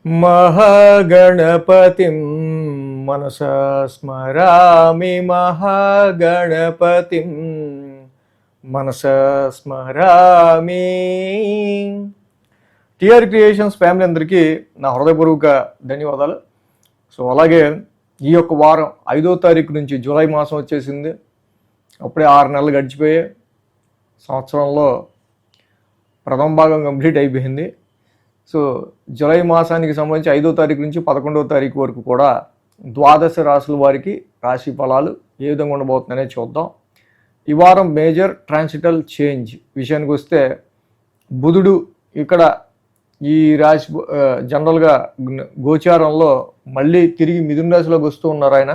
महागणपतिं मनसा स्मरामि महागणपतिं మనసా స్మరామి. TR creations family అందరికీ నా హృదయపూర్వక ధన్యవాదాలు. సో అలాగే ఈ యొక్క వారం 5వ తారీఖు నుంచి జూలై మాసం వచ్చేసింది. అప్పుడే 6 నెలలు గడిచిపోయే సంవత్సరంలో ప్రథమ భాగం కంప్లీట్ అయిపోయింది. సో జూలై మాసానికి సంబంధించి 5వ తారీఖు నుంచి 11వ తారీఖు వరకు కూడా ద్వాదశ రాశుల వారికి రాశి ఫలాలు ఏ విధంగా ఉండబోతుందనే చూద్దాం. ఈ వారం మేజర్ ట్రాన్సిటల్ చేంజ్ విషయానికి వస్తే బుధుడు ఇక్కడ ఈ రాశి జనరల్గా గోచారంలో మళ్ళీ తిరిగి మిథున రాశిలోకి వస్తూ ఉన్నారు. ఆయన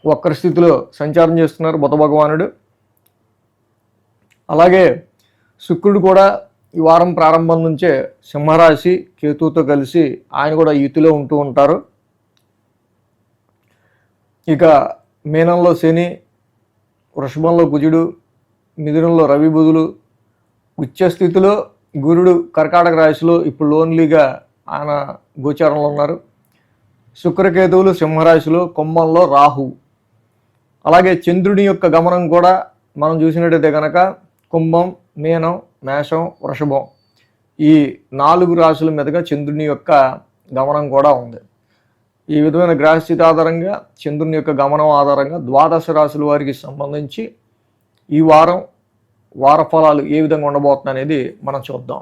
వక్ర స్థితిలో సంచారం చేస్తున్నారు బుధ భగవానుడు. అలాగే శుక్రుడు కూడా ఈ వారం ప్రారంభం నుంచే సింహరాశి కేతువుతో కలిసి ఆయన కూడా యుతిలో ఉంటూ ఉంటారు. ఇక మీనంలో శని, వృషభంలో కుజుడు, మిథునంలో రవి బుధులు, ఉచ్చస్థితిలో గురుడు కర్కాటక రాశిలో ఇప్పుడు లోన్లీగా ఆయన గోచారంలో ఉన్నారు. శుక్రకేతువులు సింహరాశిలో, కుంభంలో రాహు. అలాగే చంద్రుని యొక్క గమనం కూడా మనం చూసినట్టయితే కనుక కుంభం, మీనం, మేషం, వృషభం ఈ 4 రాశుల మీదుగా చంద్రుని యొక్క గమనం కూడా ఉంది. ఈ విధమైన గ్రహస్థితి ఆధారంగా చంద్రుని యొక్క గమనం ఆధారంగా ద్వాదశ రాశుల వారికి సంబంధించి ఈ వారం వార ఫలాలు ఏ విధంగా ఉండబోతుంది అనేది మనం చూద్దాం.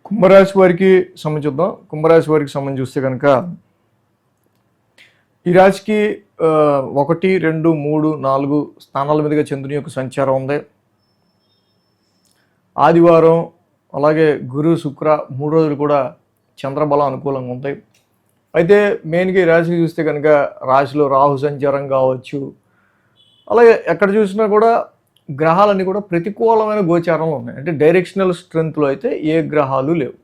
కుంభరాశి వారికి సంబంధించుద్దాం. కుంభరాశి వారికి సంబంధించి చూస్తే కనుక ఈ రాశికి 1, 2, 3, 4 స్థానాల మీదుగా చంద్రుని యొక్క సంచారం ఉంది. ఆదివారం అలాగే గురు, శుక్ర 3 రోజులు కూడా చంద్రబలం అనుకూలంగా ఉంటాయి. అయితే మెయిన్గా ఈ రాశికి చూస్తే కనుక రాశిలో రాహు సంచారం కావచ్చు. అలాగే ఎక్కడ చూసినా కూడా గ్రహాలన్నీ కూడా ప్రతికూలమైన గోచారంలో ఉన్నాయి. అంటే డైరెక్షనల్ స్ట్రెంత్లో అయితే ఏ గ్రహాలు లేవు.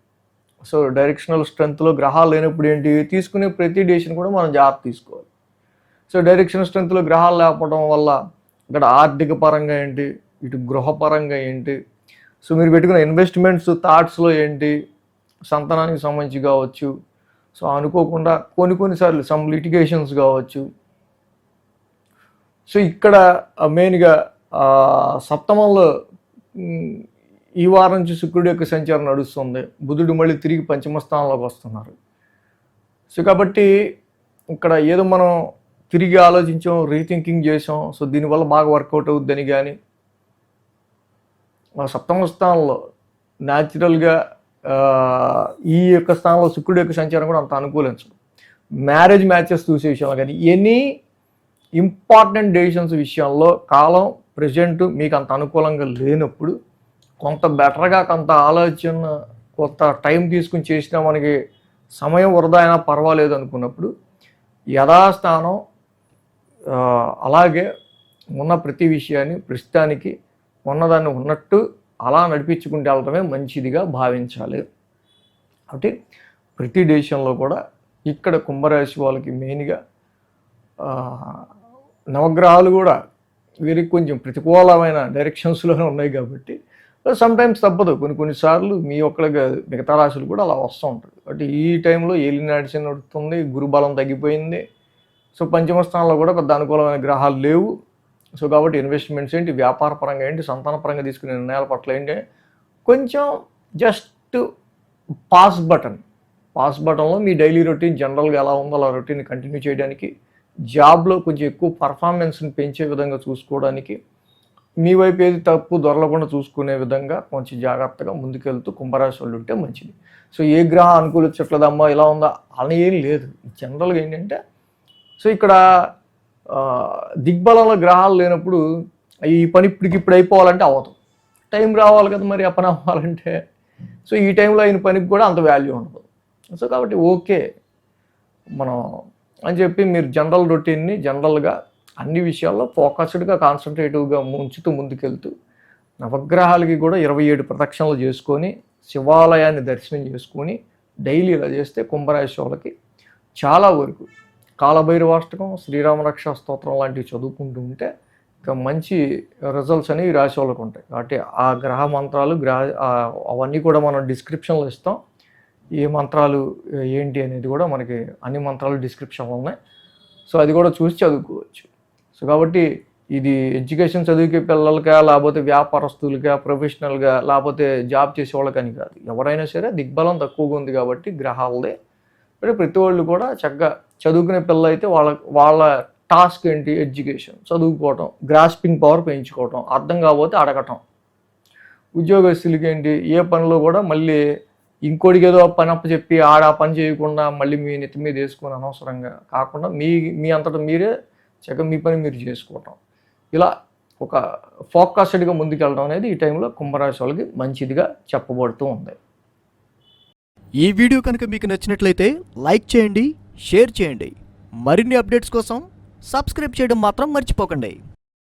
సో డైరెక్షనల్ స్ట్రెంత్లో గ్రహాలు లేనప్పుడు ఏంటి, తీసుకునే ప్రతి డెసిషన్ కూడా మనం జాగ్రత్త తీసుకోవాలి. సో డైరెక్షనల్ స్ట్రెంత్లో గ్రహాలు లేకపోవడం వల్ల ఇక్కడ ఆర్థిక పరంగా ఏంటి, ఇటు గృహపరంగా ఏంటి, సో మీరు పెట్టుకున్న ఇన్వెస్ట్మెంట్స్ థాట్స్లో ఏంటి, సంతానానికి సంబంధించి కావచ్చు, సో అనుకోకుండా కొన్నిసార్లు సమ్ లిటిగేషన్స్ కావచ్చు. సో ఇక్కడ మెయిన్గా సప్తమంలో ఈ వారం నుంచి శుక్రుడి యొక్క సంచారం నడుస్తుంది. బుధుడు మళ్ళీ తిరిగి పంచమ స్థానంలోకి వస్తున్నారు. సో కాబట్టి ఇక్కడ ఏదో మనం తిరిగి ఆలోచించాం, రీథింకింగ్ చేసాం, సో దీనివల్ల బాగా వర్కౌట్ అవుద్దని. కానీ సప్తమ స్థానంలో న్యాచురల్గా ఈ యొక్క స్థానంలో శుక్రుడి యొక్క సంచారం కూడా అంత అనుకూలించదు. మ్యారేజ్ మ్యాచెస్ చూసే విషయంలో కానీ ఎనీ ఇంపార్టెంట్ డెసిషన్స్ విషయంలో కాలం ప్రజెంట్ మీకు అంత అనుకూలంగా లేనప్పుడు కొంత బెటర్గా కొంత ఆలోచన కొంత టైం తీసుకుని చేసినా మనకి సమయం వృధా అయినా పర్వాలేదు అనుకున్నప్పుడు యథాస్థానం అలాగే ఉన్న ప్రతి విషయాన్ని ప్రస్తుతానికి ఉన్నదాన్ని ఉన్నట్టు అలా నడిపించుకుంటూ వెళ్ళడమే మంచిదిగా భావించాలి. కాబట్టి ప్రతి డెసిషన్లో కూడా ఇక్కడ కుంభరాశి వాళ్ళకి మెయిన్గా నవగ్రహాలు కూడా వీరికి కొంచెం ప్రతికూలమైన డైరెక్షన్స్లోనే ఉన్నాయి. కాబట్టి సమ్టైమ్స్ తప్పదు, కొన్నిసార్లు మీ ఒక్కడిగా మిగతా రాశులు కూడా అలా వస్తూ ఉంటుంది. కాబట్టి ఈ టైంలో ఏలినాడిసి నడుస్తుంది, గురుబలం తగ్గిపోయింది. సో పంచమ స్థానంలో కూడా పెద్ద అనుకూలమైన గ్రహాలు లేవు. సో కాబట్టి ఇన్వెస్ట్మెంట్స్ ఏంటి, వ్యాపార పరంగా ఏంటి, సంతాన పరంగా తీసుకునే నిర్ణయాల పట్ల ఏంటి, కొంచెం జస్ట్ పాస్ బటన్లో మీ డైలీ రొటీన్ జనరల్గా ఎలా ఉందో అలా రొటీన్ కంటిన్యూ చేయడానికి, జాబ్లో కొంచెం ఎక్కువ పర్ఫార్మెన్స్ని పెంచే విధంగా చూసుకోవడానికి, మీ వైపు ఏది తప్పు దొరలకుండా చూసుకునే విధంగా కొంచెం జాగ్రత్తగా ముందుకెళ్తూ కుంభరాశి వాళ్ళు ఉంటే మంచిది. సో ఏ గ్రహం అనుకూలించట్లేదమ్మా ఇలా ఉందా అని ఏం లేదు. జనరల్గా ఏంటంటే సో ఇక్కడ దిగ్బలంలో గ్రహాలు లేనప్పుడు ఈ పని ఇప్పుడు అయిపోవాలంటే అవ్వదు, టైం రావాలి కదా మరి ఆ పని అవ్వాలంటే. సో ఈ టైంలో అయిన పనికి కూడా అంత వాల్యూ ఉండదు. సో కాబట్టి ఓకే మనం అని చెప్పి మీరు జనరల్ రొటీన్ని జనరల్గా అన్ని విషయాల్లో ఫోకస్డ్గా కాన్సన్ట్రేటివ్గా ఉంచుతూ ముందుకెళ్తూ నవగ్రహాలకి కూడా 27 ప్రదక్షిణలు చేసుకొని శివాలయాన్ని దర్శనం చేసుకొని డైలీ ఇలా చేస్తే కుంభరాశి వాళ్ళకి చాలా వరకు కాలభైరవాష్టకం, శ్రీరామరక్ష స్తోత్రం లాంటివి చదువుకుంటూ ఉంటే ఇక మంచి రిజల్ట్స్ అనేవి ఈ రాశి వాళ్ళకు ఉంటాయి. కాబట్టి ఆ గ్రహ మంత్రాలు అవన్నీ కూడా మనం డిస్క్రిప్షన్లో ఇస్తాం. ఏ మంత్రాలు ఏంటి అనేది కూడా మనకి అన్ని మంత్రాలు డిస్క్రిప్షన్లో ఉన్నాయి. సో అది కూడా చూసి చదువుకోవచ్చు. సో కాబట్టి ఇది ఎడ్యుకేషన్ చదివికే పిల్లలకా, లేకపోతే వ్యాపారస్తులకా, ప్రొఫెషనల్గా, లేకపోతే జాబ్ చేసే వాళ్ళకని కాదు. ఎవరైనా సరే దిగ్బలం తక్కువగా ఉంది కాబట్టి గ్రహాలదే. అంటే ప్రతి వాళ్ళు కూడా చక్కగా చదువుకునే పిల్లలు అయితే వాళ్ళ టాస్క్ ఏంటి? ఎడ్యుకేషన్, చదువుకోవటం, గ్రాస్పింగ్ పవర్ పెంచుకోవటం, అర్థం కాకపోతే అడగటం. ఉద్యోగస్తులకి ఏంటి? ఏ పనిలో కూడా మళ్ళీ ఇంకోటికి ఏదో పని అప్పచెప్పి ఆ పని చేయకుండా మళ్ళీ మీ నెత్తి మీద వేసుకొని అనవసరంగా కాకుండా మీ అంతటా మీరే చక్కగా మీ పని మీరు చేసుకోవటం. ఇలా ఒక ఫోకస్డ్గా ముందుకెళ్ళడం అనేది ఈ టైంలో కుంభరాశి వాళ్ళకి మంచిదిగా చెప్పబడుతూ ఉంది. ఈ వీడియో కనుక మీకు నచ్చినట్లయితే లైక్ చేయండి, షేర్ చేయండి. మరిన్ని అప్డేట్స్ కోసం సబ్స్క్రైబ్ చేయడం మాత్రం మర్చిపోకండి.